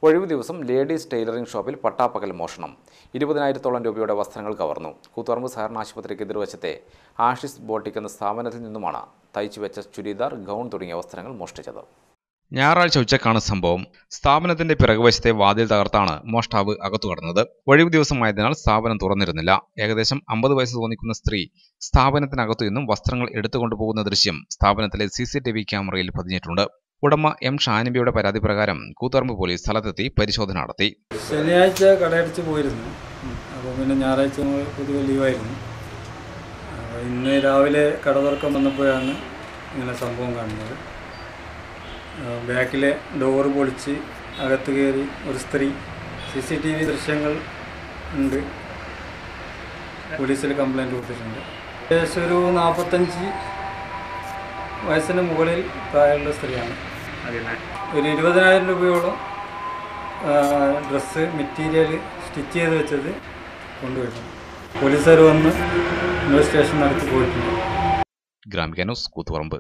ഒഴിവു ദിവസം ladies tailoring ഷോപ്പിൽ പട്ടാപ്പകൽ മോഷണം. 20,000-ഓളം രൂപയുടെ വസ്ത്രങ്ങൾ കവർന്നു. കൂത്തുപറമ്പ് സഹകരണ ആശുപത്രിക്ക് എതിർവശത്തെ ആഷിസ് ബോട്ടിക് എന്ന സ്ഥാപനത്തിൽ നിന്നുമാണ് തയ്ച്ചുവെച്ച ചുരിദാർ, ഗൗൺ തുടങ്ങിയ വസ്ത്രങ്ങൾ മോഷ്ടിച്ചത്. ഞായറാഴ്ച ഉച്ചക്കാണ് സംഭവം. സ്ഥാപനത്തിന്റെ പിറകുവശത്തെ വാതിൽ തകർത്താണ് മോഷ്ടാവ് അകത്തുകടന്നത്. ഒഴിവു ദിവസമായതിനാൽ സ്ഥാപനം തുറന്നിരുന്നില്ല. ഏകദേശം 50 വയസ്സ് തോന്നിക്കുന്ന സ്ത്രീ സ്ഥാപനത്തിനകത്തു നിന്നും വസ്ത്രങ്ങൾ എടുത്തുകൊണ്ടുപോകുന്ന ദൃശ്യം സ്ഥാപനത്തിലെ CCTV ക്യാമറയിൽ പതിഞ്ഞിട്ടുണ്ട്. ഉടമ M. ഷാനിബിയുടെ പരാതി പ്രകാരം കൂത്തുപറമ്പ് പോലീസ് സ്ഥലത്തെത്തി പരിശോധന നടത്തി. ശനിയാഴ്ച കടയടച്ച് പോയിരുന്നു. അപ്പോൾ പിന്നെ ഞായറാഴ്ച പൊതുവെ ലീവായിരുന്നു. ഇന്ന് രാവിലെ കട തുറക്കാൻ വന്നപ്പോഴാണ് ഇങ്ങനെ സംഭവം കാണുന്നത്. ബാക്കിലെ ഡോറ് പൊളിച്ച് അകത്ത് കയറി ഒരു സ്ത്രീ. CCTV ദൃശ്യങ്ങൾ ഉണ്ട്. പോലീസിൽ കംപ്ലൈൻറ്റ് കൊടുത്തിട്ടുണ്ട്. ഏകദേശം ഒരു 45 വയസ്സിന് മുകളിൽ പ്രായമുള്ള സ്ത്രീയാണ്. ഒരു 20,000 രൂപയോളം ഡ്രസ്സ് മെറ്റീരിയൽ സ്റ്റിച്ച് ചെയ്ത് വെച്ചത് കൊണ്ടുവരുന്നു. പോലീസുകാർ വന്ന് ഇൻവെസ്റ്റിഗേഷൻ നടത്തി പോയിട്ടുണ്ട്. ഗ്രാമിക ന്യൂസ്, കൂത്തുപറമ്പ്.